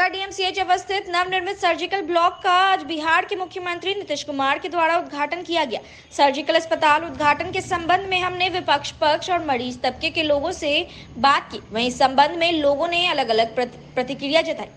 Darbhanga DMCH अवस्थित नवनिर्मित surgical block का आज बिहार के मुख्यमंत्री नीतीश कुमार के द्वारा उद्घाटन किया गया। सर्जिकल अस्पताल उद्घाटन के संबंध में हमने विपक्ष पक्ष और मरीज तबके के लोगों से बात की। वहीं इस संबंध में लोगों ने अलग अलग प्रतिक्रिया जताई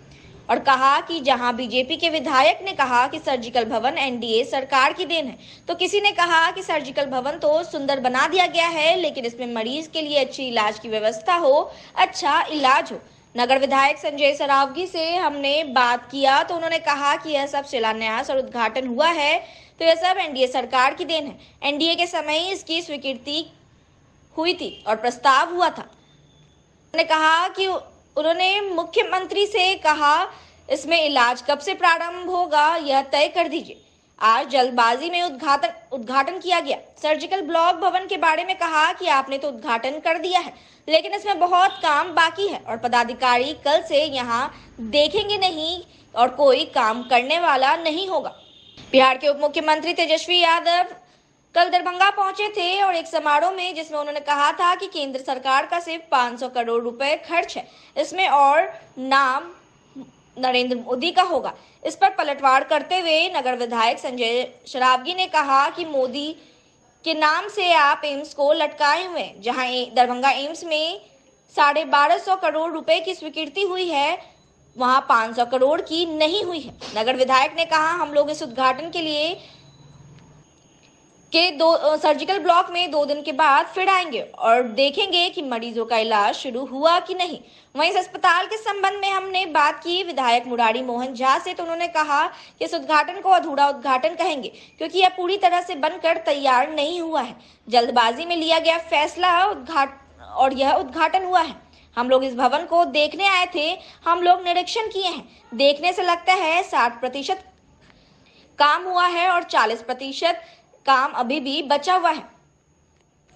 और कहा कि जहां बीजेपी के विधायक ने कहा कि सर्जिकल भवन एनडीए सरकार की देन है, तो किसी ने कहा कि सर्जिकल भवन तो सुंदर बना दिया गया है, लेकिन इसमें मरीज के लिए अच्छी इलाज की व्यवस्था हो, अच्छा इलाज हो। नगर विधायक संजय सरावगी से हमने बात किया तो उन्होंने कहा कि यह सब शिलान्यास और उद्घाटन हुआ है तो यह सब एनडीए सरकार की देन है। एनडीए के समय ही इसकी स्वीकृति हुई थी और प्रस्ताव हुआ था। उन्होंने कहा कि उन्होंने मुख्यमंत्री से कहा इसमें इलाज कब से प्रारंभ होगा यह तय कर दीजिए। आज जल्दबाजी में उद्घाटन किया गया। सर्जिकल ब्लॉक भवन के बारे में कहा कि आपने तो उद्घाटन कर दिया है, लेकिन इसमें बहुत काम बाकी है और पदाधिकारी कल से यहाँ देखेंगे नहीं और कोई काम करने वाला नहीं होगा। बिहार के उप मुख्यमंत्री तेजस्वी यादव कल दरभंगा पहुंचे थे और एक समारोह में जिसमें उन्होंने कहा था कि केंद्र सरकार का सिर्फ 500 करोड़ रुपए खर्च है, इसमें और नाम नरेंद्र मोदी का होगा। इस पर पलटवार करते हुए नगर विधायक संजय सरावगी ने कहा कि मोदी के नाम से आप एम्स को लटकाए हुए हैं। जहां दरभंगा एम्स में 1250 करोड़ रुपए की स्वीकृति हुई है, वहां 500 करोड़ की नहीं हुई है। नगर विधायक ने कहा हम लोग इस उद्घाटन के लिए सर्जिकल ब्लॉक में 2 दिन के बाद फिर आएंगे और देखेंगे कि मरीजों का इलाज शुरू हुआ कि नहीं। वहीं इस अस्पताल के संबंध में हमने बात की विधायक मुरारी मोहन झा से, तो उन्होंने कहा कि इस उद्घाटन को अधूरा उद्घाटन कहेंगे क्योंकि यह पूरी तरह से बनकर तैयार नहीं हुआ है। जल्दबाजी में लिया गया फैसला और यह उद्घाटन हुआ है। हम लोग इस भवन को देखने आए थे, हम लोग निरीक्षण किए हैं। देखने से लगता है 60% काम हुआ है और 40% काम अभी भी बचा हुआ है।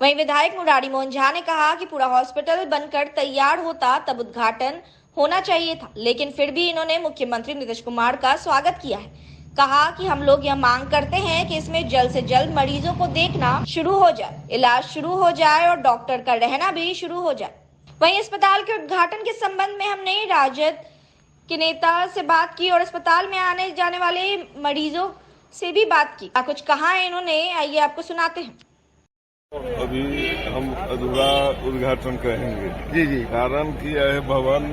वहीं विधायक मुरारी मोहन झा ने कहा कि पूरा हॉस्पिटल बनकर तैयार होता तब उद्घाटन होना चाहिए था, लेकिन फिर भी इन्होंने मुख्यमंत्री नीतीश कुमार का स्वागत किया है। कहा कि हम लोग यह मांग करते हैं कि इसमें जल्द से जल्द मरीजों को देखना शुरू हो जाए, इलाज शुरू हो जाए और डॉक्टर का रहना भी शुरू हो जाए। वहीं अस्पताल के उद्घाटन के संबंध में हमने राजद के नेता से बात की और अस्पताल में आने जाने वाले मरीजों से भी बात की। कुछ कहा है इन्होंने, आइए आपको सुनाते हैं। अभी हम अधूरा उद्घाटन कहेंगे जी। कारण कि यह भवन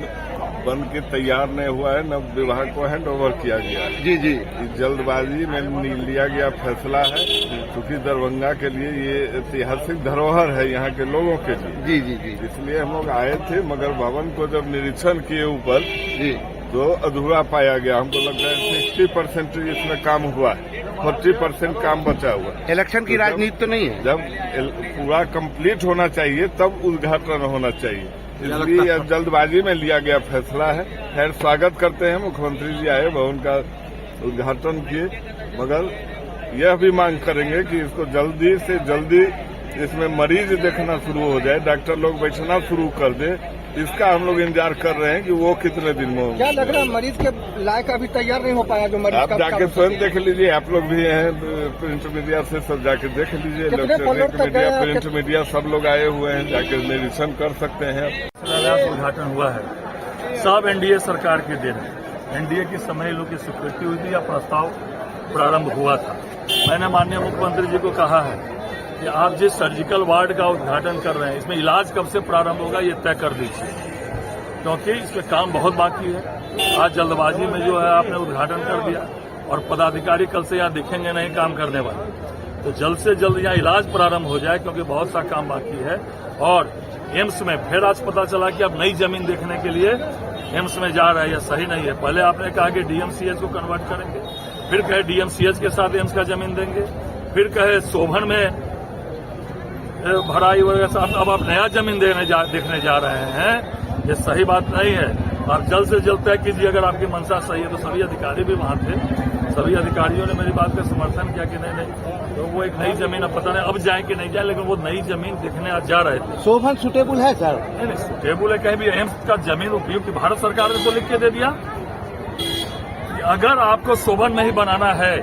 बन के तैयार नहीं हुआ है, नव विभाग को हैंड ओवर किया गया है जी। जल्दबाजी में लिया गया फैसला है क्योंकि दरभंगा के लिए ये ऐतिहासिक धरोहर है यहाँ के लोगों के लिए जी। इसलिए हम लोग आए थे, मगर भवन को जब निरीक्षण किए ऊपर जी तो अधूरा पाया गया। हमको लगता है 60% इसमें काम हुआ है, 40% काम बचा हुआ है। इलेक्शन की राजनीति तो नहीं है। जब पूरा कंप्लीट होना चाहिए तब उद्घाटन होना चाहिए, इसलिए जल्दबाजी में लिया गया फैसला है। खैर स्वागत करते हैं, मुख्यमंत्री जी आए, भवन का उद्घाटन किए, मगर यह भी मांग करेंगे कि इसको जल्दी से जल्दी इसमें मरीज देखना शुरू हो जाए, डॉक्टर लोग बैठना शुरू कर दे। इसका हम लोग इंतजार कर रहे हैं कि वो कितने दिन में। क्या लग रहा है मरीज के लायक अभी तैयार नहीं हो पाया जो मरीज? आप जाके स्वयं देख लीजिए, आप लोग भी हैं प्रिंट मीडिया से, सब जाके देख लीजिए। प्रिंट मीडिया सब लोग आए हुए हैं, जाके निरीक्षण कर सकते हैं। उद्घाटन हुआ है, सब एनडीए सरकार के देन है। एनडीए के समय लोग की स्वीकृति हुई थी या प्रस्ताव प्रारंभ हुआ था। मैंने माननीय मुख्यमंत्री जी को कहा है कि आप जिस सर्जिकल वार्ड का उद्घाटन कर रहे हैं इसमें इलाज कब से प्रारंभ होगा ये तय कर दीजिए, क्योंकि इसमें काम बहुत बाकी है। आज जल्दबाजी में जो है आपने उद्घाटन कर दिया और पदाधिकारी कल से यहाँ दिखेंगे नहीं काम करने वाले, तो जल्द से जल्द यहाँ इलाज प्रारंभ हो जाए क्योंकि बहुत सा काम बाकी है। और एम्स में फिर आज पता चला कि अब नई जमीन देखने के लिए एम्स में जा रहा है, यह सही नहीं है। पहले आपने कहा कि डीएमसीएच को कन्वर्ट करेंगे, फिर कहे डीएमसीएच के साथ एम्स का जमीन देंगे, फिर कहे शोभन में भराई वगैरह, अब आप नया जमीन देखने जा रहे हैं, ये सही बात नहीं है। आप जल्द से जल्द तय कीजिए, अगर आपकी मंशा सही है तो। सभी अधिकारी भी वहां थे, सभी अधिकारियों ने मेरी बात का समर्थन किया कि नहीं तो वो एक नई जमीन, अब पता नहीं अब जाए कि नहीं जाए, लेकिन वो नई जमीन देखने आज जा रहे थे। शोभन सुटेबल है सर? नहीं सुटेबल है, कहीं भी एम्स का जमीन उपयुक्त भारत सरकार ने तो लिख के दे दिया। अगर आपको शोभन नहीं बनाना है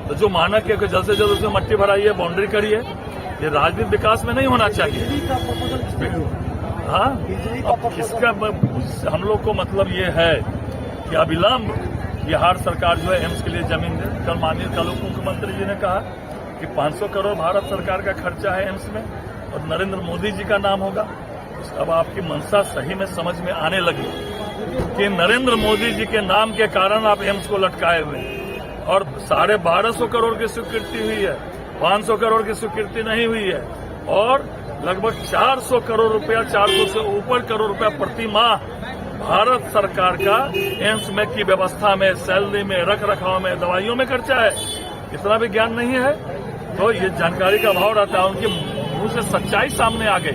तो जो मानक है कि जल्द से जल्द उसमें मट्टी भराइए, बाउंड्री करिए। ये राजनीतिक विकास में नहीं होना चाहिए। हाँ, अब इसका हम लोग को मतलब ये है कि अविलंब बिहार सरकार जो है एम्स के लिए जमीन दे। कल माननीय कल उप मुख्यमंत्री जी ने कहा कि 500 करोड़ भारत सरकार का खर्चा है एम्स में और नरेंद्र मोदी जी का नाम होगा। अब आपकी मंशा सही में समझ में आने लगी कि नरेंद्र मोदी जी के नाम के कारण आप एम्स को लटकाए हुए हैं और 1250 करोड़ की स्वीकृति हुई है, 500 करोड़ की स्वीकृति नहीं हुई है और लगभग 400 करोड़ रुपया, 400 से ऊपर करोड़ रुपया प्रति माह भारत सरकार का एम्स में की व्यवस्था में, सैलरी में, रख रखाव में, दवाइयों में खर्चा है। इतना भी ज्ञान नहीं है तो ये जानकारी का अभाव रहता है। उनके मुंह से सच्चाई सामने आ गई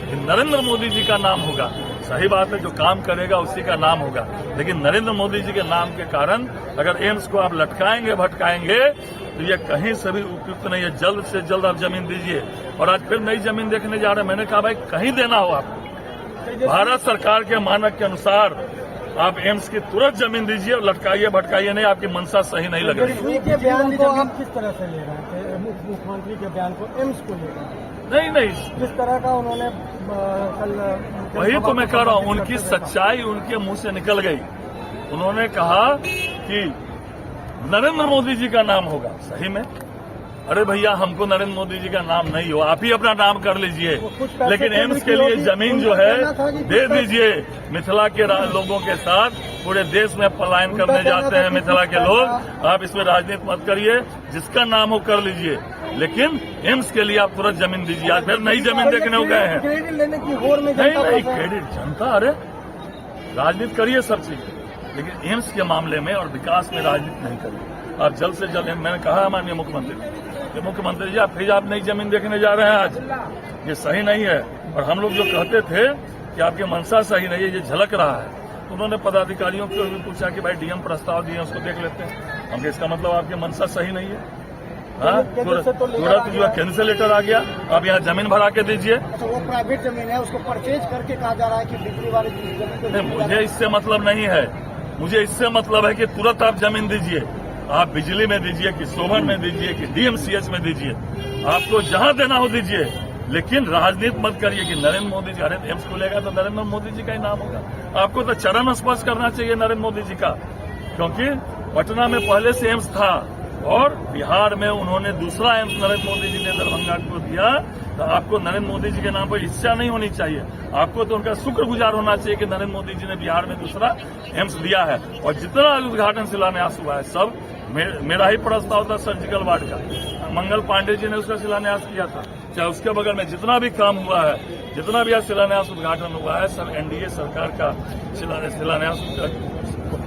कि नरेंद्र मोदी जी का नाम होगा। सही बात है, जो काम करेगा उसी का नाम होगा, लेकिन नरेंद्र मोदी जी के नाम के कारण अगर एम्स को आप लटकाएंगे, भटकाएंगे तो ये कहीं से भी उपयुक्त नहीं है। जल्द से जल्द आप जमीन दीजिए। और आज फिर नई जमीन देखने जा रहे हैं। मैंने कहा भाई कहीं देना हो आपको, भारत सरकार के मानक के अनुसार आप एम्स की तुरंत जमीन दीजिए और लटकाइए भटकाइए नहीं। आपकी मंशा सही नहीं लग रही। के बयान को आप किस तरह से ले रहे थे? मुख्यमंत्री के बयान को एम्स को ले रहे हैं नहीं, किस तरह का उन्होंने कल वही तो मैं कह रहा हूँ, उनकी सच्चाई उनके मुंह से निकल गई। उन्होंने कहा कि नरेंद्र मोदी जी का नाम होगा। सही में अरे भैया हमको नरेंद्र मोदी जी का नाम नहीं हो, आप ही अपना नाम कर लीजिए, लेकिन एम्स के लिए जमीन जो है दे दीजिए। मिथिला के लोगों के साथ पूरे देश में पलायन करने जाते हैं मिथिला के लोग। आप इसमें राजनीति मत करिए, जिसका नाम हो कर लीजिए, लेकिन एम्स के लिए आप तुरंत जमीन दीजिए। आज फिर नई जमीन देखने को गए हैं। क्रेडिट लेने की होड़ में नहीं क्रेडिट जनता, अरे राजनीति करिए सब चीज, लेकिन एम्स के मामले में और विकास में राजनीति नहीं करिए। आप जल्द से जल्द, मैंने कहा माननीय मुख्यमंत्री जी आप फिर आप नई जमीन देखने जा रहे हैं आज, ये सही नहीं है। और हम लोग जो कहते थे कि आपकी मंशा सही नहीं है, ये झलक रहा है। तो उन्होंने पदाधिकारियों को भी पूछा कि भाई डीएम प्रस्ताव दिए उसको देख लेते हैं। हमने इसका मतलब आपकी मंशा सही नहीं है। हाँ, तुरंत जो है केंद्र से लेटर आ गया, आप यहाँ जमीन भरा के दीजिए। तो वो प्राइवेट जमीन है, उसको परचेज करके कहा जा रहा है कि बिजली वाली जमीन। मुझे इससे मतलब नहीं है, मुझे इससे मतलब है कि तुरंत आप जमीन दीजिए। आप बिजली में दीजिए कि शोभन में दीजिए कि डीएमसीएच में दीजिए, आपको जहां देना हो दीजिए, लेकिन राजनीति मत करिए कि नरेंद्र मोदी जी। अरे एम्स खुलेगा तो नरेंद्र मोदी जी का ही नाम होगा। आपको तो चरण स्पर्श करना चाहिए नरेंद्र मोदी जी का, क्योंकि पटना में पहले से एम्स था और बिहार में उन्होंने दूसरा एम्स नरेंद्र मोदी जी ने दरभंगा को दिया। तो आपको नरेंद्र मोदी जी के नाम पर ईर्ष्या नहीं होनी चाहिए, आपको तो उनका शुक्रगुजार होना चाहिए कि नरेंद्र मोदी जी ने बिहार में दूसरा एम्स दिया है। और जितना उद्घाटन शिलान्यास हुआ है सब मेरा ही प्रस्ताव था। सर्जिकल वार्ड का मंगल पांडे जी ने उसका शिलान्यास किया था। चाहे उसके बगल में जितना भी काम हुआ है, जितना भी आज शिलान्यास उद्घाटन हुआ है, सब एनडीए सरकार का शिलान्यास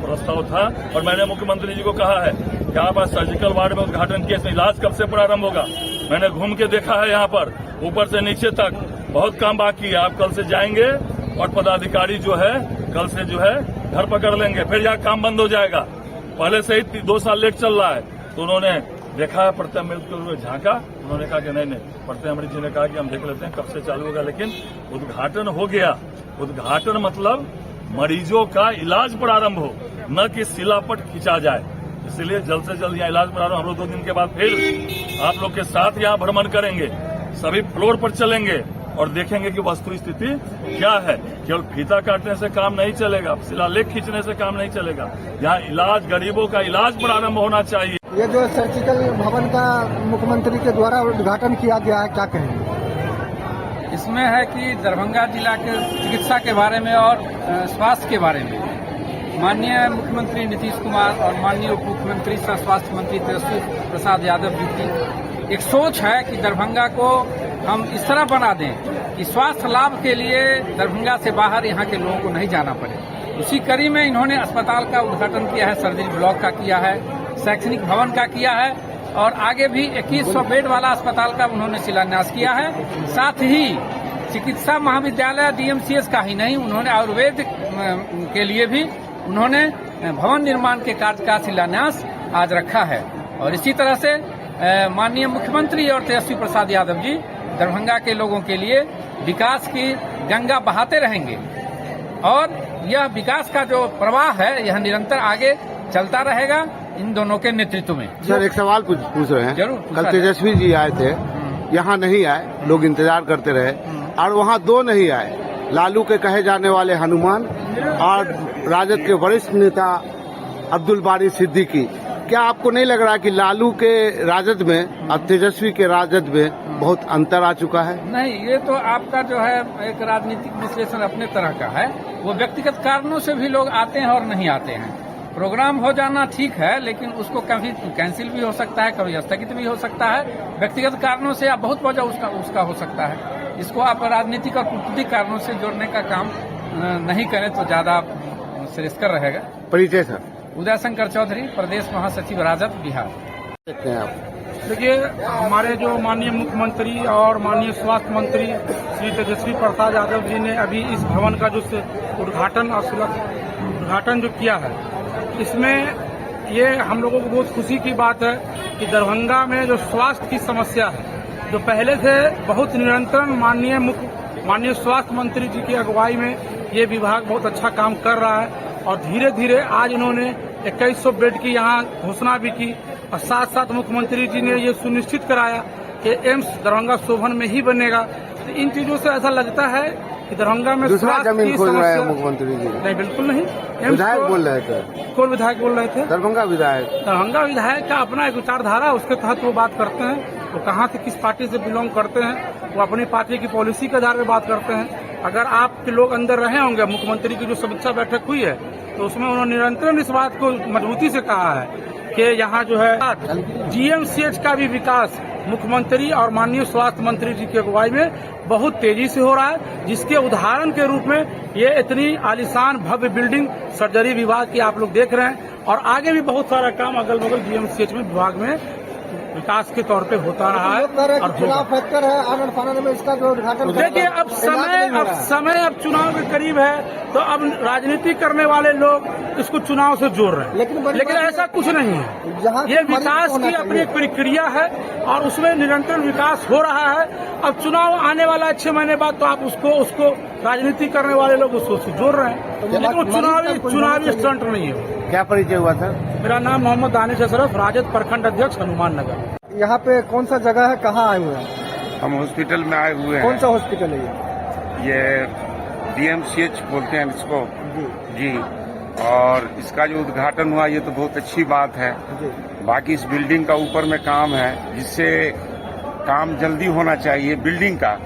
प्रस्ताव था। और मैंने मुख्यमंत्री जी को कहा है कि आप आज सर्जिकल वार्ड में उद्घाटन किया, इसमें इलाज कब से प्रारंभ होगा? मैंने घूम के देखा है, यहाँ पर ऊपर से नीचे तक बहुत काम बाकी है। आप कल से जाएंगे और पदाधिकारी जो है कल से जो है घर पकड़ लेंगे, फिर यहाँ काम बंद हो जाएगा। पहले से ही 2 साल लेट चल रहा है। तो उन्होंने देखा है, प्रत्यय अमृत के हुए झांका, उन्होंने कहा कि नहीं, प्रत्यय अमृत जी ने कहा कि हम देख लेते हैं कब से चालू होगा, लेकिन उद्घाटन हो गया। उद्घाटन मतलब मरीजों का इलाज प्रारंभ हो, न कि शिलापट खींचा जाए। इसलिए जल्द से जल्द यहाँ इलाज प्रारंभ। हम लोग 2 दिन के बाद फिर आप लोग के साथ यहाँ भ्रमण करेंगे, सभी फ्लोर पर चलेंगे और देखेंगे कि वस्तु स्थिति क्या है। केवल फीता काटने से काम नहीं चलेगा, शिलालेख खींचने से काम नहीं चलेगा। यहाँ इलाज, गरीबों का इलाज प्रारंभ होना चाहिए। ये जो सर्जिकल भवन का मुख्यमंत्री के द्वारा उद्घाटन किया गया है, क्या कहेंगे? इसमें है कि दरभंगा जिला के चिकित्सा के बारे में और स्वास्थ्य के बारे में माननीय मुख्यमंत्री नीतीश कुमार और माननीय उप मुख्यमंत्री सह स्वास्थ्य मंत्री तेजस्वी प्रसाद यादव जी की एक सोच है कि दरभंगा को हम इस तरह बना दें कि स्वास्थ्य लाभ के लिए दरभंगा से बाहर यहाँ के लोगों को नहीं जाना पड़े। उसी कड़ी में इन्होंने अस्पताल का उद्घाटन किया है, सर्जरी ब्लॉक का किया है, शैक्षणिक भवन का किया है और आगे भी 2100 बेड वाला अस्पताल का उन्होंने शिलान्यास किया है। साथ ही चिकित्सा महाविद्यालय डीएमसीएच का ही नहीं, उन्होंने आयुर्वेद के लिए भी उन्होंने भवन निर्माण के कार्य का शिलान्यास आज रखा है। और इसी तरह से माननीय मुख्यमंत्री और तेजस्वी प्रसाद यादव जी दरभंगा के लोगों के लिए विकास की गंगा बहाते रहेंगे और यह विकास का जो प्रवाह है यह निरंतर आगे चलता रहेगा इन दोनों के नेतृत्व में। सर एक सवाल पूछ रहे हैं। जरूर। कल तेजस्वी जी आए थे, यहाँ नहीं आए, लोग इंतजार करते रहे और वहाँ 2 नहीं आए। लालू के कहे जाने वाले हनुमान और राजद के वरिष्ठ नेता अब्दुल बारी सिद्दीकी, क्या आपको नहीं लग रहा कि लालू के राजद में और तेजस्वी के राजद में बहुत अंतर आ चुका है? नहीं, ये तो आपका जो है एक राजनीतिक विश्लेषण अपने तरह का है। वो व्यक्तिगत कारणों से भी लोग आते हैं और नहीं आते हैं। प्रोग्राम हो जाना ठीक है, लेकिन उसको कभी कैंसिल भी हो सकता है, कभी स्थगित भी हो सकता है। व्यक्तिगत कारणों से या बहुत वजह उसका हो सकता है। इसको आप राजनीतिक और कूटनीतिक कारणों से जोड़ने का काम नहीं करें तो ज्यादा श्रेयस्कर रहेगा। परिचय सर। उदय शंकर चौधरी, प्रदेश महासचिव राजद, बिहार। देखते हैं आप। देखिए, हमारे जो माननीय मुख्यमंत्री और माननीय स्वास्थ्य मंत्री श्री तेजस्वी प्रसाद यादव जी ने अभी इस भवन का जो उद्घाटन जो किया है, इसमें ये हम लोगों को बहुत खुशी की बात है कि दरभंगा में जो स्वास्थ्य की समस्या है, जो पहले से बहुत निरंतर माननीय स्वास्थ्य मंत्री जी की अगुवाई में ये विभाग बहुत अच्छा काम कर रहा है और धीरे धीरे आज इन्होंने 2100 बेड की यहाँ घोषणा भी की और साथ साथ मुख्यमंत्री जी ने ये सुनिश्चित कराया कि एम्स दरभंगा शोभन में ही बनेगा। तो इन चीजों से ऐसा लगता है कि दरभंगा में दूसरा जमीन खोज रहे हैं मुख्यमंत्री जी। नहीं, बिल्कुल नहीं। विधायक बोल रहे थे। कौन विधायक बोल रहे थे? दरभंगा विधायक का अपना एक विचारधारा, उसके तहत वो बात करते हैं। वो कहाँ से किस पार्टी से बिलोंग करते हैं, वो अपनी पार्टी की पॉलिसी के आधार पर बात करते हैं। अगर आपके लोग अंदर रहे होंगे, मुख्यमंत्री की जो समीक्षा बैठक हुई है तो उसमें उन्होंने निरंतर इस बात को मजबूती से कहा है कि यहाँ जो है जीएमसीएच का भी विकास मुख्यमंत्री और माननीय स्वास्थ्य मंत्री जी की अगुवाई में बहुत तेजी से हो रहा है, जिसके उदाहरण के रूप में ये इतनी आलीशान भव्य बिल्डिंग सर्जरी विभाग की आप लोग देख रहे हैं और आगे भी बहुत सारा काम अगल बगल जीएमसीएच में विभाग में विकास के तौर पे होता रहा है। और चुनाव फैक्टर है आनंद फानंद में इसका जो उद्घाटन, देखिए अब समय चुनाव के करीब है तो अब राजनीति करने वाले लोग इसको चुनाव से जोड़ रहे हैं, लेकिन ऐसा कुछ नहीं है। ये विकास की अपनी एक प्रक्रिया है और उसमें निरंतर विकास हो रहा है। अब चुनाव आने वाला है 6 महीने बाद, तो आप उसको राजनीति करने वाले लोग उसको जोड़ रहे हैं, लेकिन वो चुनावी स्टंट नहीं है। क्या परिचय हुआ सर? मेरा नाम मोहम्मद दानिश अशरफ, राजद प्रखंड अध्यक्ष, हनुमान नगर। यहाँ पे कौन सा जगह है, कहाँ आए हुए हैं? हम हॉस्पिटल में आए हुए हैं। कौन सा हॉस्पिटल है ये डीएमसीएच बोलते हैं इसको जी। और इसका जो उद्घाटन हुआ ये तो बहुत अच्छी बात है। बाकी इस बिल्डिंग का ऊपर में काम है, जिससे काम जल्दी होना चाहिए बिल्डिंग का।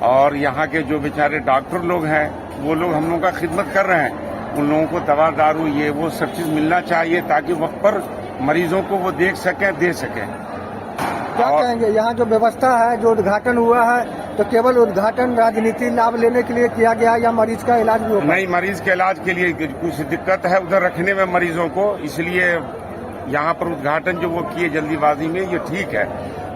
और यहाँ के जो बेचारे डॉक्टर लोग हैं वो लोग हम लोगों का खिदमत कर रहे हैं, उन लोगों को दवा दारू ये वो सब चीज मिलना चाहिए ताकि वक्त पर मरीजों को वो देख सकें, दे सकें। क्या कहेंगे, यहाँ जो व्यवस्था है, जो उद्घाटन हुआ है, तो केवल उद्घाटन राजनीति लाभ लेने के लिए किया गया या मरीज का इलाज भी होगा? नहीं, मरीज के इलाज के लिए कुछ दिक्कत है उधर रखने में मरीजों को, इसलिए यहाँ पर उद्घाटन जो वो किए जल्दीबाजी में, ये ठीक है।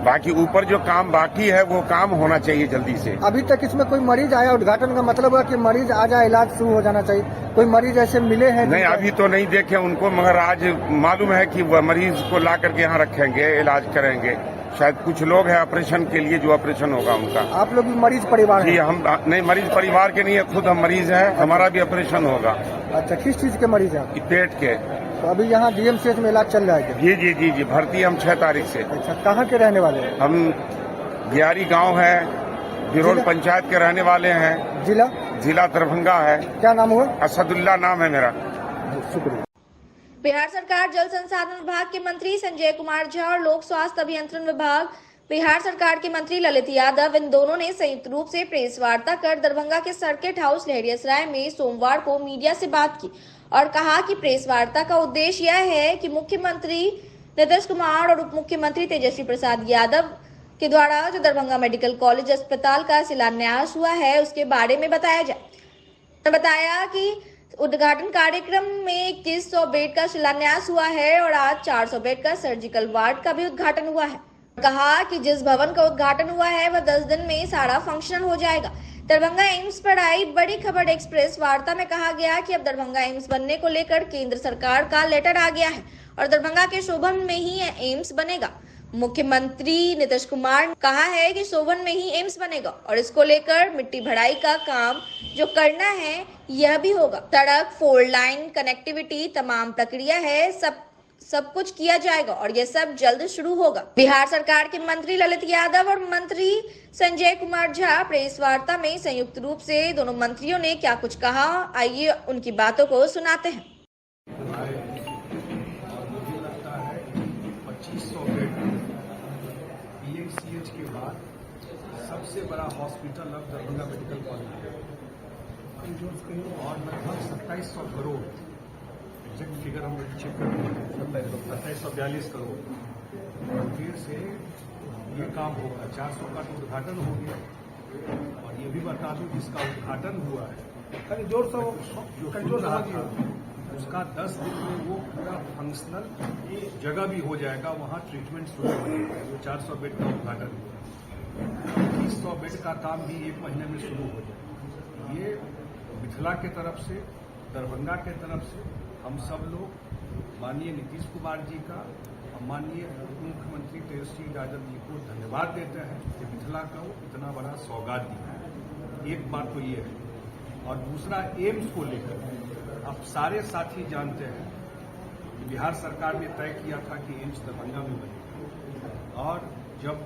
बाकी ऊपर जो काम बाकी है वो काम होना चाहिए जल्दी से। अभी तक इसमें कोई मरीज आया? उद्घाटन का मतलब है कि मरीज आ जाए, इलाज शुरू हो जाना चाहिए। कोई मरीज ऐसे मिले हैं? नहीं, अभी तो नहीं देखे उनको, मगर आज मालूम है कि वह मरीज को ला करके यहाँ रखेंगे, इलाज करेंगे। शायद कुछ लोग हैं ऑपरेशन के लिए, जो ऑपरेशन होगा उनका। आप लोग भी मरीज परिवार जी? हम नहीं, मरीज परिवार के नहीं है, खुद हम मरीज हैं, हमारा भी ऑपरेशन होगा। अच्छा, किस चीज के मरीज हैं? पेट के। तो अभी यहाँ डीएमसीएच में इलाज चल रहा है? जी, भर्ती हम 6 तारीख से। अच्छा, कहाँ के रहने वाले हैं? हम गियारी गांव है, बिरोल पंचायत के रहने वाले हैं। जिला दरभंगा है। क्या नाम हुआ? असदुल्ला नाम है मेरा। शुक्रिया। बिहार सरकार जल संसाधन विभाग के मंत्री संजय कुमार झा और लोक स्वास्थ्य अभियंत्रण विभाग बिहार सरकार के मंत्री ललित यादव, इन दोनों ने संयुक्त रूप से प्रेस वार्ता कर दरभंगा के सर्किट हाउस लहरियासराय में सोमवार को मीडिया से बात की और कहा कि प्रेस वार्ता का उद्देश्य यह है कि मुख्यमंत्री नीतीश कुमार और उप मुख्यमंत्री तेजस्वी प्रसाद यादव के द्वारा जो दरभंगा मेडिकल कॉलेज अस्पताल का शिलान्यास हुआ है उसके बारे में बताया जाए। बताया कि उद्घाटन कार्यक्रम में 2100 बेड का शिलान्यास हुआ है और आज 400 बेड का सर्जिकल वार्ड का भी उद्घाटन हुआ है। कहा कि जिस भवन का उद्घाटन हुआ है वह 10 दिन में सारा फंक्शनल हो जाएगा। दरभंगा एम्स पर आई बड़ी खबर एक्सप्रेस वार्ता में कहा गया कि अब दरभंगा एम्स बनने को लेकर केंद्र सरकार का लेटर आ गया है और दरभंगा के शोभन में ही एम्स बनेगा। मुख्यमंत्री नीतीश कुमार ने कहा है कि शोभन में ही एम्स बनेगा और इसको लेकर मिट्टी भराई का काम जो करना है यह भी होगा। सड़क, 4 लाइन कनेक्टिविटी, तमाम प्रक्रिया है, सब सब कुछ किया जाएगा और यह सब जल्द शुरू होगा। बिहार सरकार के मंत्री ललित यादव और मंत्री संजय कुमार झा प्रेस वार्ता में संयुक्त रूप से दोनों मंत्रियों ने क्या कुछ कहा, आइए उनकी बातों को सुनाते हैं। मुझे लगता है 2500 बेड PMCH के बाद सबसे बड़ा हॉस्पिटल अब दरभंगा मेडिकल कॉलेज है और लगभग 2700 करोड़ एग्जैक्ट फिगर हम चेक करते हैं 2742 करोड़ फिर से ये काम होगा। 400 का तो उद्घाटन हो गया और ये भी बता दूं जिसका उद्घाटन हुआ है जो रहा था उसका 10 दिन में वो पूरा फंक्शनल जगह भी हो जाएगा, वहाँ ट्रीटमेंट शुरू हो जाएगा। जो 400 बेड का उद्घाटन हुआ 300 बेड का काम भी 1 महीने में शुरू हो जाएगा। ये मिथिला के तरफ से, दरभंगा के तरफ से हम सब लोग माननीय नीतीश कुमार जी का और माननीय उप मुख्यमंत्री तेजस्वी यादव जी को धन्यवाद देते हैं कि मिथिला को इतना बड़ा सौगात दिया है। एक बात तो ये है और दूसरा एम्स को लेकर अब सारे साथी जानते हैं कि बिहार सरकार ने तय किया था कि एम्स दरभंगा में बनेगा और जब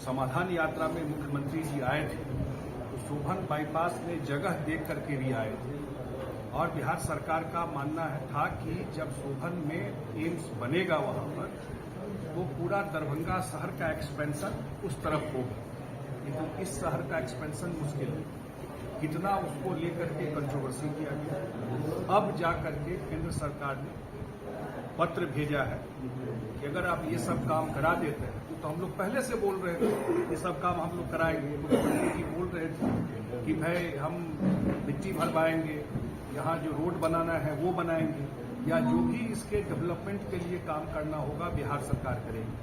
समाधान यात्रा में मुख्यमंत्री जी आए थे तो शोभन बाईपास में जगह देख करके भी आए थे और बिहार सरकार का मानना था कि जब शोभन में एम्स बनेगा वहां पर तो पूरा दरभंगा शहर का एक्सपेंशन उस तरफ होगा, लेकिन इस शहर का एक्सपेंशन मुश्किल है। कितना उसको लेकर के कंट्रोवर्सी किया गया। अब जाकर के केंद्र सरकार ने पत्र भेजा है कि अगर आप ये सब काम करा देते हैं तो हम लोग पहले से बोल रहे थे ये सब काम हम लोग कराएंगे। मुख्यमंत्री जी बोल रहे थे कि भाई हम मिट्टी भरवाएंगे, यहाँ जो रोड बनाना है वो बनाएंगे या जो भी इसके डेवलपमेंट के लिए काम करना होगा बिहार सरकार करेगी।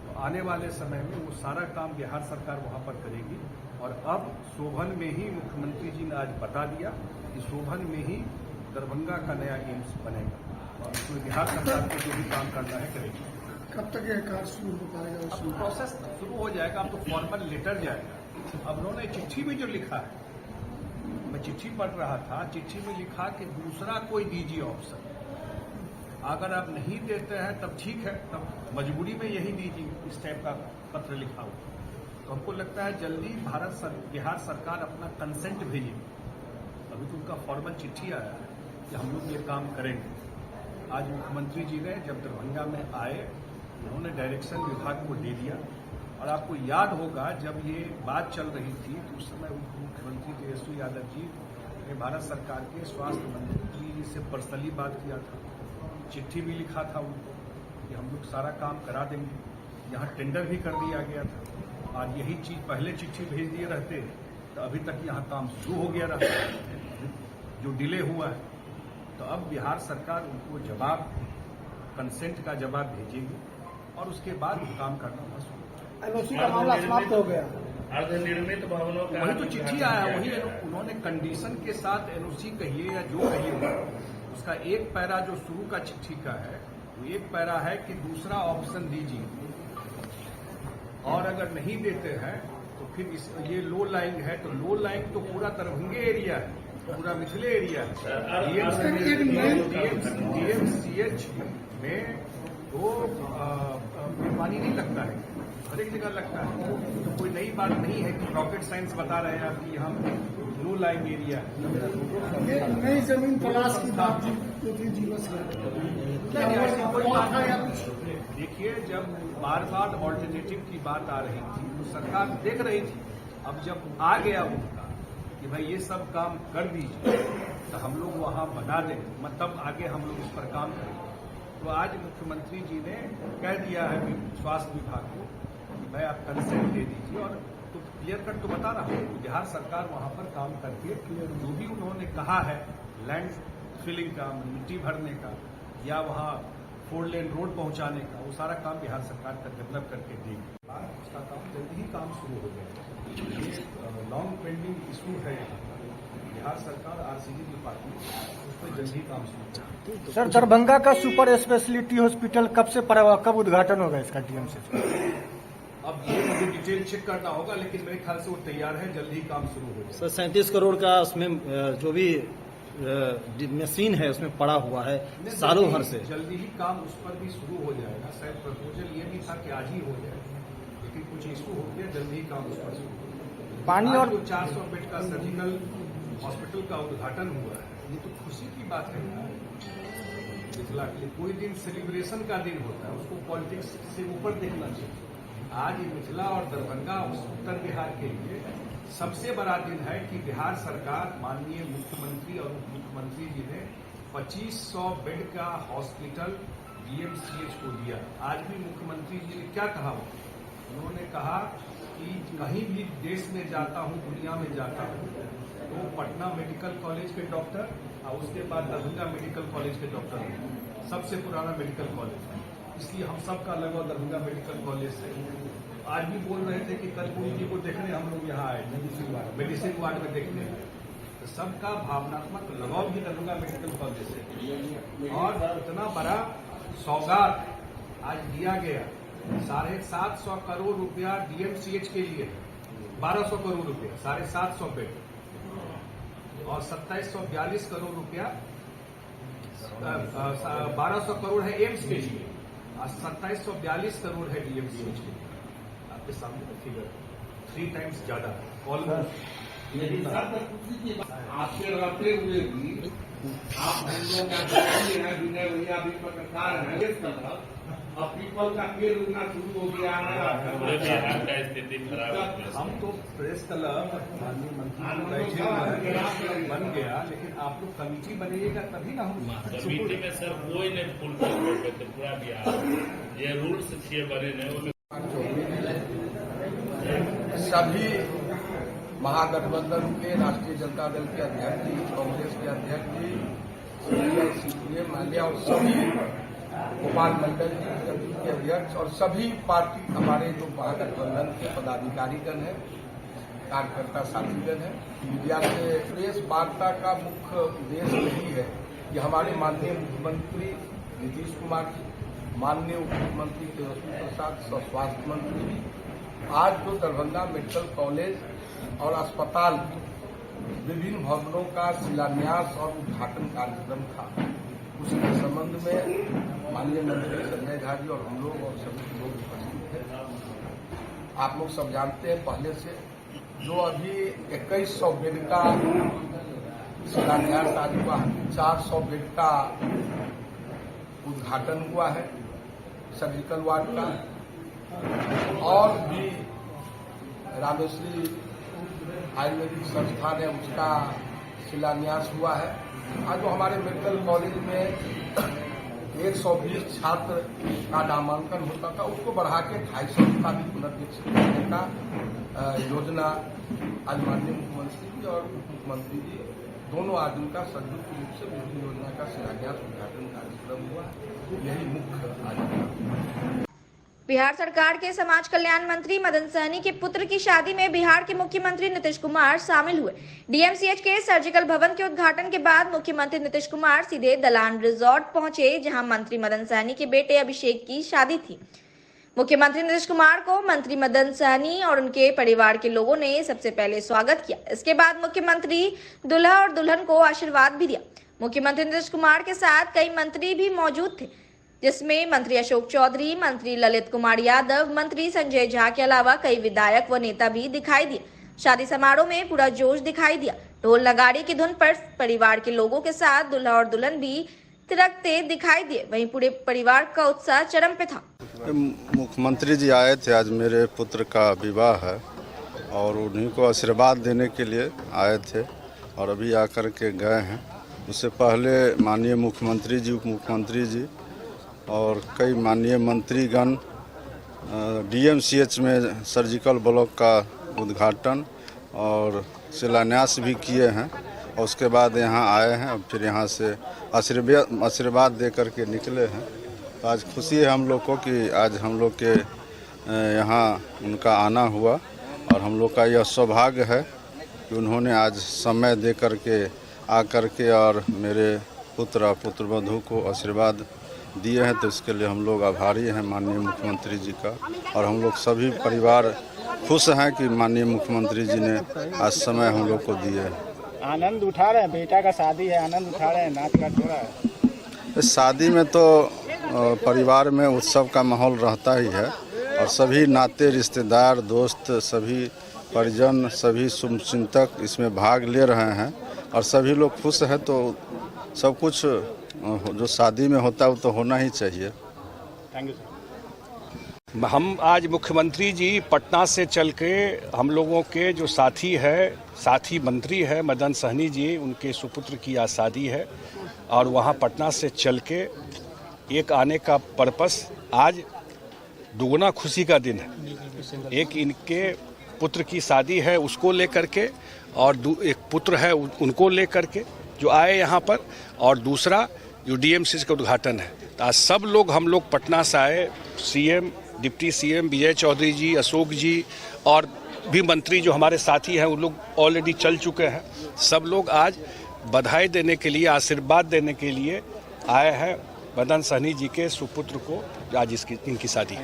तो आने वाले समय में वो सारा काम बिहार सरकार वहाँ पर करेगी और अब शोभन में ही मुख्यमंत्री जी ने आज बता दिया कि शोभन में ही दरभंगा का नया एम्स बनेगा और उसमें बिहार सरकार को जो भी काम करना है करेगी। कब तक यह कार्य शुरू हो पाएगा? अब प्रोसेस शुरू हो जाएगा, अब तो फॉर्मल लेटर जाएगा। अब उन्होंने चिट्ठी में जो लिखा है, मैं चिट्ठी पढ़ रहा था, चिट्ठी में लिखा कि दूसरा कोई दीजिए ऑप्शन, अगर आप नहीं देते हैं तब ठीक है, तब मजबूरी में यही दीजिए, इस टाइप का पत्र लिखा हुआ। तो हमको लगता है जल्दी बिहार सरकार अपना कंसेंट भेजेगी। अभी तो उनका फॉर्मल चिट्ठी आया है कि हम लोग ये काम करेंगे। आज मुख्यमंत्री जी ने जब दरभंगा में आए उन्होंने डायरेक्शन विभाग को दे दिया और आपको याद होगा जब ये बात चल रही थी तो उस समय उप मुख्यमंत्री तेजस्वी यादव जी ने भारत सरकार के स्वास्थ्य मंत्री जी से पर्सनली बात किया था, चिट्ठी भी लिखा था उनको कि हम लोग सारा काम करा देंगे। यहाँ टेंडर भी कर दिया गया था। आज यही चीज पहले चिट्ठी भेज दिए रहते तो अभी तक यहाँ काम शुरू हो गया रहता, जो डिले हुआ है। तो अब बिहार सरकार उनको जवाब, कंसेंट का जवाब भेजेगी और उसके बाद काम करना शुरू। एनओसी का मामला समाप्त हो गया। अर्धनिर्मित भवनों का वही तो चिट्ठी आया, वही उन्होंने कंडीशन के साथ एनओसी कहिए या जो कहिए, उसका एक पैरा जो शुरू का चिट्ठी का है वो एक पैरा है कि दूसरा ऑप्शन दीजिए और अगर नहीं देते हैं तो फिर ये लो लाइंग है तो लो लाइंग तो पूरा दरभंगे एरिया है, पूरा मिथिले एरिया है। डीएमसीएच में तो पानी नहीं लगता है, हर एक जगह लगता है। तो कोई नई बात नहीं है कि रॉकेट साइंस बता रहे हैं आप कि यहाँ लो लाइंग एरिया है। नई जमीन तलाश की बात देखिए, जब बार बार ऑल्टरनेटिव की बात आ रही थी तो सरकार देख रही थी। अब जब आ गया उनका कि भाई ये सब काम कर दीजिए तो हम लोग वहाँ बना दें, मतलब आगे हम लोग इस पर काम करेंगे। तो आज मुख्यमंत्री जी ने कह दिया है स्वास्थ्य विभाग को कि भाई आप कंसेंट दे दीजिए और तो क्लियर कट तो बता रहा हूँ बिहार सरकार वहाँ पर काम करके जो भी उन्होंने कहा है लैंड फिलिंग का, मिट्टी भरने का या वहाँ 4 लेन रोड पहुँचाने का, वो सारा काम बिहार सरकार का डेवलप करके देगी। उसका काम जल्दी ही काम शुरू हो जाएगा। ये लॉन्ग पेंडिंग इशू है बिहार सरकार आरसीडी डिपार्टमेंट, उस पर जल्दी काम शुरू होगा। सर, दरभंगा का सुपर स्पेशलिटी हॉस्पिटल कब उद्घाटन होगा इसका डीएमसी? अब ये मुझे डिटेल चेक करना होगा, लेकिन मेरे ख्याल से वो तैयार है, जल्दी ही काम शुरू हो जाएगा। सर 37 करोड़ का उसमें जो भी मशीन है उसमें पड़ा हुआ है सालों भर से। जल्दी ही काम उस पर भी शुरू हो जाएगा। शायद प्रपोजल ये भी था कि आज ही हो जाए, लेकिन कुछ इशू हो गया, जल्दी ही काम उस पर शुरू हो जाएगा। पानी और 400 बेड का सर्जिकल हॉस्पिटल का उद्घाटन हुआ है, ये तो खुशी की बात है मिथिला के लिए। कोई दिन सेलिब्रेशन का दिन होता है, उसको पॉलिटिक्स से ऊपर देखना चाहिए। आज ये मिथिला और दरभंगा उत्तर बिहार के लिए सबसे बड़ा दिन है कि बिहार सरकार माननीय मुख्यमंत्री और उप मुख्यमंत्री जी ने 2500 बेड का हॉस्पिटल डीएमसीएच को दिया। आज भी मुख्यमंत्री जी ने क्या कहा, उन्होंने कहा कि कहीं भी देश में जाता हूं, दुनिया में जाता हूं, तो पटना मेडिकल कॉलेज के डॉक्टर और उसके बाद दरभंगा मेडिकल कॉलेज के डॉक्टर सबसे पुराना मेडिकल कॉलेज है, इसलिए हम सबका लगाव दरभंगा मेडिकल कॉलेज से। आज भी बोल रहे थे कि कल गुरु जी को देखने हम लोग यहाँ आए मेडिसिन वार्ड में देखने, तो सबका भावनात्मक लगाव भी दरभंगा मेडिकल कॉलेज से। और इतना बड़ा सौगात आज दिया गया, 750 करोड़ रुपया डीएमसीएच के लिए, 1200 करोड़ रुपया, 750 बेड, और 2742 करोड़ रुपया, 1200 करोड़ है एम्स के लिए और 2742 करोड़ है डीएमसीएच के लिए। आपके सामने फिगर 3 टाइम्स ज्यादा ऑलमोस्ट। आपके रहते हुए भी आप हिंदुओं का हैं, विनय भैया भी पत्रकार हैं, अब पीपल का पेड़ उगना शुरू हो गया है। स्थिति खराब, हम तो प्रेस क्लब माननीय मंत्री बैठे बन गया, लेकिन आप लोग कमेटी बनेगा तभी ना। हम कमेटी में सर कोई नहीं फुल पूरा बिहार ये रूल्स थे बने नहीं। सभी महागठबंधन के, राष्ट्रीय जनता दल के अध्यक्ष जी, कांग्रेस के अध्यक्ष जी, सीपीएम माल्या और सभी गोपाल मंडल जी के अध्यक्ष और सभी पार्टी हमारे जो महागठबंधन के पदाधिकारीगण हैं, कार्यकर्ता साथीगण हैं। मीडिया से प्रेस वार्ता का मुख्य उद्देश्य यही है कि हमारे माननीय मुख्यमंत्री नीतीश कुमार जी, माननीय उप मुख्यमंत्री तेजस्वी प्रसाद, स्वास्थ्य मंत्री जी, आज जो दरभंगा मेडिकल कॉलेज और अस्पताल विभिन्न भवनों का शिलान्यास और उद्घाटन कार्यक्रम था, उसके संबंध में माननीय मंत्री संजय झा जी और हम लोग और सभी लोग उपस्थित थे। आप लोग सब जानते हैं पहले से जो अभी 2100 बेड का शिलान्यास आज हुआ, 400 बेड का उद्घाटन हुआ है सर्जिकल वार्ड का, और भी रामेश्वरी आयुर्वेदिक संस्थान है उसका शिलान्यास हुआ है। आज जो हमारे मेडिकल कॉलेज में 120 छात्र का नामांकन होता था, उसको बढ़ा के 250 का भी पुनर्विकसित करने का योजना आज माननीय मुख्यमंत्री जी और उप मुख्यमंत्री जी दोनों आदमी का संयुक्त रूप से विभिन्न योजना का शिलान्यास उद्घाटन कार्यक्रम हुआ। यही मुख्य आज बिहार सरकार के समाज कल्याण मंत्री मदन सहनी के पुत्र की शादी में बिहार के मुख्यमंत्री नीतीश कुमार शामिल हुए। डीएमसीएच के सर्जिकल भवन के उद्घाटन के बाद मुख्यमंत्री नीतीश कुमार सीधे दलान रिजॉर्ट पहुंचे, जहां मंत्री मदन सहनी के बेटे अभिषेक की शादी थी। मुख्यमंत्री नीतीश कुमार को मंत्री मदन सहनी और उनके परिवार के लोगों ने सबसे पहले स्वागत किया। इसके बाद मुख्यमंत्री दूल्हा और दुल्हन को आशीर्वाद भी दिया। मुख्यमंत्री नीतीश कुमार के साथ कई मंत्री भी मौजूद थे, जिसमें मंत्री अशोक चौधरी, मंत्री ललित कुमार यादव, मंत्री संजय झा के अलावा कई विधायक व नेता भी दिखाई दिए। शादी समारोह में पूरा जोश दिखाई दिया। ढोल नगाड़े की धुन पर परिवार के लोगों के साथ दूल्हा और दुल्हन भी थिरकते दिखाई दिए। वहीं पूरे परिवार का उत्साह चरम पे था। मुख्यमंत्री जी आए थे, आज मेरे पुत्र का विवाह है और उन्हीं को आशीर्वाद देने के लिए आए थे और अभी आकर के गए हैं। उससे पहले माननीय मुख्यमंत्री जी, उप मुख्यमंत्री जी और कई माननीय मंत्रीगण डीएमसीएच में सर्जिकल ब्लॉक का उद्घाटन और शिलान्यास भी किए हैं और उसके बाद यहाँ आए हैं। फिर यहाँ से आशीर्वाद दे करके निकले हैं। तो आज खुशी है हम लोग को कि आज हम लोग के यहाँ उनका आना हुआ और हम लोग का यह सौभाग्य है कि उन्होंने आज समय दे करके आकर के और मेरे पुत्र और पुत्रवधू को आशीर्वाद दिए हैं। तो इसके लिए हम लोग आभारी हैं माननीय मुख्यमंत्री जी का और हम लोग सभी परिवार खुश हैं कि माननीय मुख्यमंत्री जी ने आज समय हम लोग को दिए। आनंद उठा रहे हैं, बेटा का शादी है, आनंद उठा रहे हैं, नाच गाच हो रहा है। शादी में तो परिवार में उत्सव का माहौल रहता ही है और सभी नाते रिश्तेदार दोस्त सभी परिजन सभी शुभचिंतक इसमें भाग ले रहे हैं और सभी लोग खुश हैं। तो सब कुछ जो शादी में होता है वो तो होना ही चाहिए। Thank you sir. हम आज मुख्यमंत्री जी पटना से चल के हम लोगों के जो साथी मंत्री है मदन सहनी जी, उनके सुपुत्र की आज शादी है और वहाँ पटना से चल के एक आने का पर्पस आज दुगना खुशी का दिन है। एक इनके पुत्र की शादी है उसको लेकर के और एक पुत्र है उनको लेकर के जो आए यहाँ पर, और दूसरा जो डीएमसी का उद्घाटन है। तो आज सब लोग हम लोग पटना से आए, सीएम डिप्टी सीएम विजय चौधरी जी, अशोक जी और भी मंत्री जो हमारे साथी हैं वो लोग ऑलरेडी चल चुके हैं। सब लोग आज बधाई देने के लिए आशीर्वाद देने के लिए आए हैं मदन सहनी जी के सुपुत्र को आज इनकी शादी।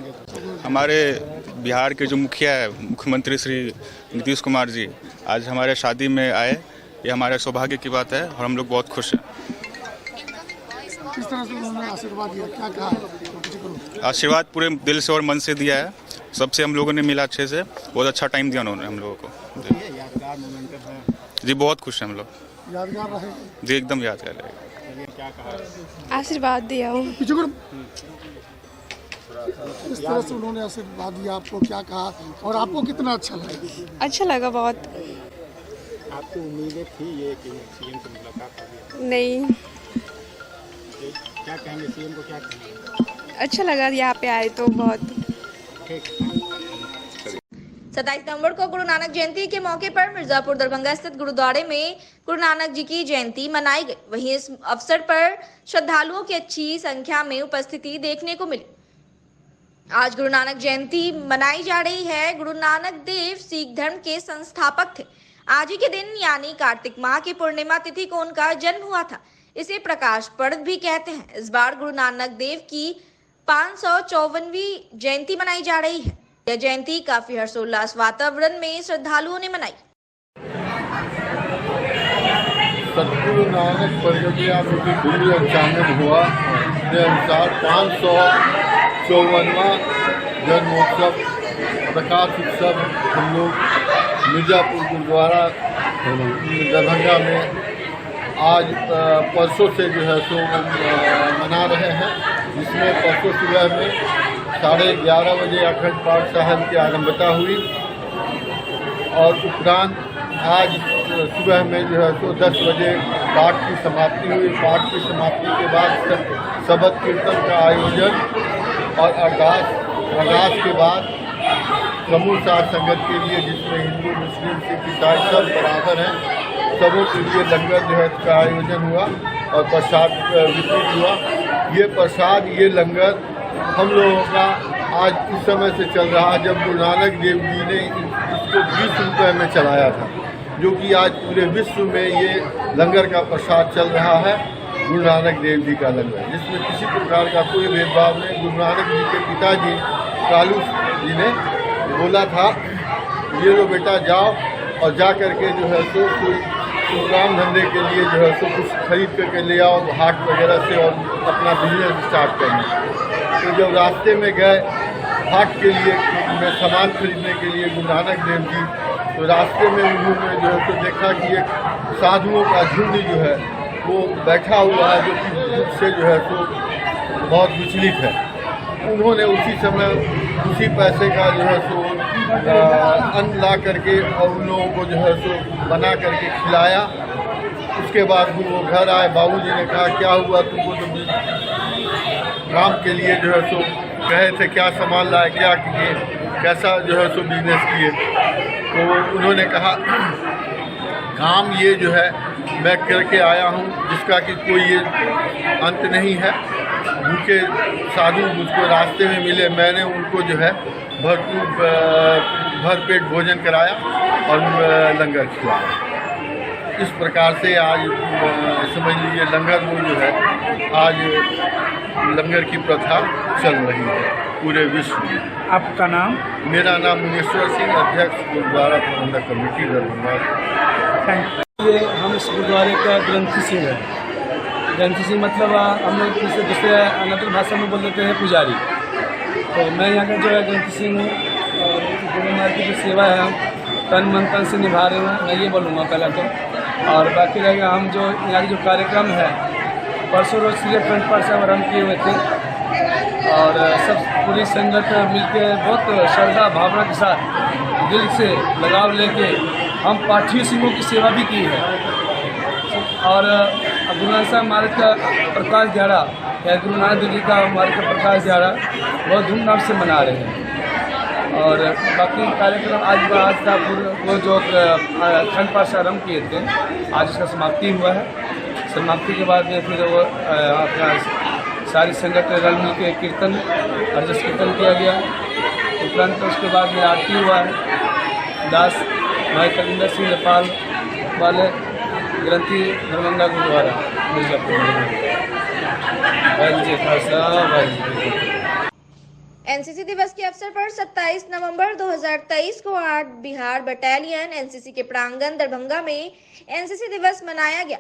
हमारे बिहार के जो मुखिया है मुख्यमंत्री श्री नीतीश कुमार जी आज हमारे शादी में आए, ये हमारे सौभाग्य की बात है और हम लोग बहुत खुश हैं। किस तरह से उन्होंने आशीर्वाद दिया, क्या कहा? आशीर्वाद पूरे दिल से और मन से दिया है, सबसे हम लोगों ने मिला अच्छे से, बहुत अच्छा टाइम दिया उन्होंने हम लोगों को जी। बहुत खुश हैं हम लोग, यादगार रहे जी, एकदम यादगार रहेगा। आशीर्वाद दिया हूँ। किस तरह से उन्होंने आशीर्वाद दिया आपको, क्या कहा और आपको कितना अच्छा लगा? अच्छा लगा बहुत। आपको उम्मीदें थी ये कि सीएम से मुलाकात होगी? नहीं। क्या कहेंगे सीएम को, क्या कहेंगे? अच्छा लगा यहाँ पे आए तो बहुत। 27 नवंबर को गुरु नानक जयंती के मौके पर मिर्जापुर दरभंगा स्थित गुरुद्वारे में गुरु नानक जी की जयंती मनाई गई। वहीं इस अवसर पर श्रद्धालुओं की अच्छी संख्या में उपस्थिति देखने को मिली। आज गुरु नानक जयंती मनाई जा रही है। गुरु नानक देव सिख धर्म के संस्थापक थे। आज ही के दिन यानी कार्तिक माह की पूर्णिमा तिथि को उनका जन्म हुआ था। इसे प्रकाश पर्व भी कहते हैं। इस बार गुरु नानक देव की 554वीं जयंती मनाई जा रही है। यह जयंती काफी हर्षोल्लास वातावरण में श्रद्धालुओं ने मनाई। सतगुरु नानक प्रगतिया दिल्ली अचानक हुआ के अनुसार 554वां जन्मोत्सव प्रकाश उत्सव हम लोग मिर्जापुर गुरुद्वारा दरभंगा में आज परसों से जो है सो मना रहे हैं, जिसमें परसों सुबह में 11:30 बजे अखंड पाठ साहब की आरंभता हुई और उपरांत आज सुबह में जो है सो 10 बजे पाठ की समाप्ति हुई। पाठ की समाप्ति के बाद शबद कीर्तन का आयोजन और अरदास के बाद समूह साथ संगत के लिए, जिसमें हिंदू मुस्लिम सिख ईसाई सब बराबर हैं, सबों के लिए लंगर जो है का आयोजन हुआ और प्रसाद वितरित हुआ। ये प्रसाद ये लंगर हम लोगों का आज इस समय से चल रहा है, जब गुरु नानक देव जी ने इसको 20 रुपये में चलाया था, जो कि आज पूरे विश्व में ये लंगर का प्रसाद चल रहा है। गुरु नानक देव जी का लंगर, जिसमें किसी प्रकार का कोई भेदभाव नहीं। गुरु नानक जी के पिताजी कालू जी ने बोला था, ये लो बेटा जाओ और जा करके जो है सो कोई काम धंधे के लिए जो है सो कुछ खरीद करके ले आओ हाट वगैरह से और अपना बिजनेस स्टार्ट करना। तो जब रास्ते में गए हाट के लिए में सामान खरीदने के लिए गुरु नानक देव जी, तो रास्ते में उन्होंने जो है सो देखा कि एक साधुओं का झुंड जो है वो बैठा हुआ है, जो कि भूख से जो है सो बहुत विचलित है। उन्होंने उसी समय उसी पैसे का जो है सो अन्न ला करके और उन लोगों को जो है सो बना करके खिलाया। उसके बाद वो घर आए, बाबूजी ने कहा क्या हुआ तुमको, तो काम के लिए जो है सो कहे थे, क्या सामान लाए, क्या किए, कैसा जो है सो बिजनेस किए। तो उन्होंने कहा काम ये जो है मैं करके आया हूँ, जिसका कि कोई ये अंत नहीं है। भूखे साधु मुझको रास्ते में मिले, मैंने उनको जो है भरपेट भोजन कराया और लंगर खिलाया। इस प्रकार से आज समझ लीजिए लंगर वो जो है आज लंगर की प्रथा चल रही है पूरे विश्व में। आपका नाम? मेरा नाम मुनेश्वर सिंह, अध्यक्ष गुरुद्वारा प्रबंधक कमेटी दरभंगा। ये हम इस गुरुद्वारे का ग्रंथी सिंह है। ग्रंथी सिंह मतलब हम लोग किसी दूसरे अनंतर भाषा में बोल देते हैं पुजारी। तो मैं यहाँ का जो है ग्रंथी सिंह हूँ और गुरु महाराज की जो सेवा है हम तन मन तन से निभा रहे हैं, मैं ये बोलूँगा पहले तो। और बाकी रहेगा हम जो यहाँ की जो कार्यक्रम है परसों रोज श्री अखंड पाठ से आरम्भ किए हुए थे और सब पूरी संगत मिलकर बहुत श्रद्धा भावना के साथ दिल से लगाव लेके हम पाठियों सिंहों की सेवा भी की है। और गुरु नानक साहब महाराज का प्रकाश दिहाड़ा या गुरु नानक देव जी का हमारे का प्रकाश दिहाड़ा बहुत धूमधाम से मना रहे हैं। और बाकी कार्यक्रम आज का वो जो अखंड पाठ से आरम्भ किए थे आज इसका समाप्ति हुआ है। समाप्ति के बाद में फिर वो अपना सारी संगत रल मिल के कीर्तन अर्जस कीर्तन किया गया। उपरांत उसके बाद में आरती हुआ है। दास भाई कविंदर सिंह नेपाल वाले ग्रंथी दरभंगा गुरुद्वारा मिर्जापुर। एनसीसी दिवस के अवसर पर 27 नवंबर 2023 को 8 बिहार बटालियन एनसीसी के प्रांगण दरभंगा में एनसीसी दिवस मनाया गया,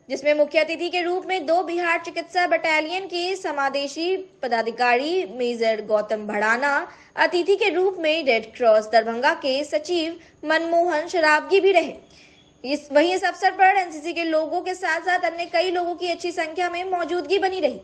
जिसमें मुख्य अतिथि के रूप में 2 बिहार चिकित्सा बटालियन के समादेशी पदाधिकारी मेजर गौतम भड़ाना, अतिथि के रूप में रेड क्रॉस दरभंगा के सचिव मनमोहन शरावगी भी रहे। वहीं इस अवसर पर एनसीसी के लोगों के साथ साथ अन्य कई लोगों की अच्छी संख्या में मौजूदगी बनी रही।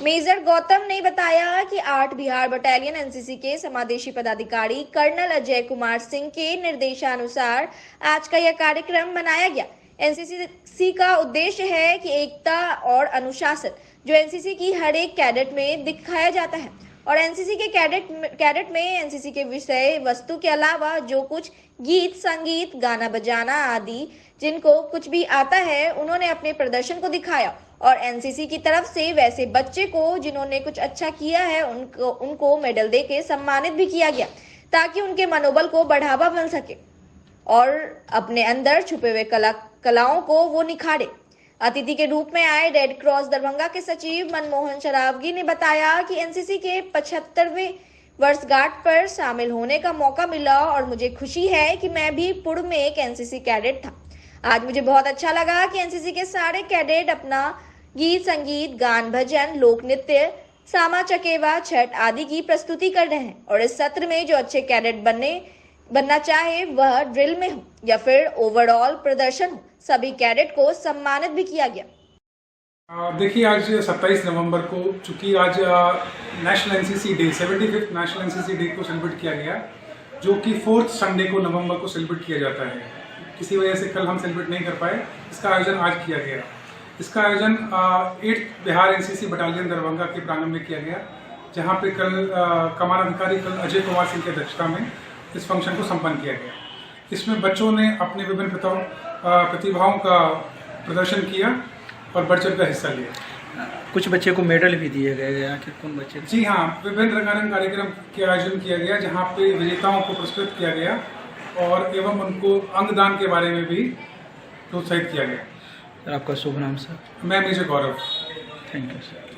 मेजर गौतम ने बताया कि 8 बिहार बटालियन एनसीसी के समादेशी पदाधिकारी कर्नल अजय कुमार सिंह के निर्देशानुसार आज का यह कार्यक्रम मनाया गया। एनसीसी का उद्देश्य है कि एकता और अनुशासन जो एनसीसी की हर एक कैडेट में दिखाया जाता है और एनसीसी के कैडेट में एनसीसी के विषय वस्तु के अलावा जो कुछ गीत संगीत गाना बजाना आदि जिनको कुछ भी आता है उन्होंने अपने प्रदर्शन को दिखाया और एनसीसी की तरफ से वैसे बच्चे को जिन्होंने कुछ अच्छा किया है उनको मेडल देके सम्मानित भी किया गया ताकि उनके मनोबल को बढ़ावा मिल सके और अपने अंदर छुपे हुए कलाओं को वो निखारे। अतिथि के रूप में आए रेड क्रॉस दरभंगा के सचिव मनमोहन शरावगी ने बताया कि एनसीसी के 75वें वर्षगांठ पर शामिल होने का मौका मिला और मुझे खुशी है कि मैं भी पूर्व में एक एनसीसी कैडेट था। आज मुझे बहुत अच्छा लगा कि एनसीसी के सारे कैडेट अपना गीत संगीत गान भजन लोक नृत्य सामा चकेवा छठ आदि की प्रस्तुति कर रहे हैं और इस सत्र में जो अच्छे कैडेट बनना चाहे वह ड्रिल में हो या फिर ओवरऑल प्रदर्शन हो, सभी कैडेट को सम्मानित भी किया गया। देखिए आज 27 नवंबर को चूंकि आज national NCC day 75th national NCC day को सेलिब्रेट किया गया जो कि 4th संडे को नवंबर को सेलिब्रेट किया जाता है। किसी वजह से कल हम सेलिब्रेट नहीं कर पाए, इसका आयोजन आज किया गया। इसका आयोजन 8 बिहार एनसीसी बटालियन दरभंगा के प्रांगण में किया गया जहां पे कल कमानाधिकारी कर्नल अजय कुमार सिंह की अध्यक्षता में इस फंक्शन को संपन्न किया गया। इसमें बच्चों ने अपने विभिन्न प्रतिभाओं का प्रदर्शन किया और बढ़ चढ़ कर हिस्सा लिया। कुछ बच्चे को मेडल भी दिए गए, आखिर कौन बच्चे? जी हाँ, विभिन्न रंगारंग कार्यक्रम के आयोजन किया गया जहाँ पे विजेताओं को पुरस्कृत किया गया और एवं उनको अंगदान के बारे में भी प्रोत्साहित किया गया। आपका शुभ नाम सर? मैं major Gaurav. Thank you sir.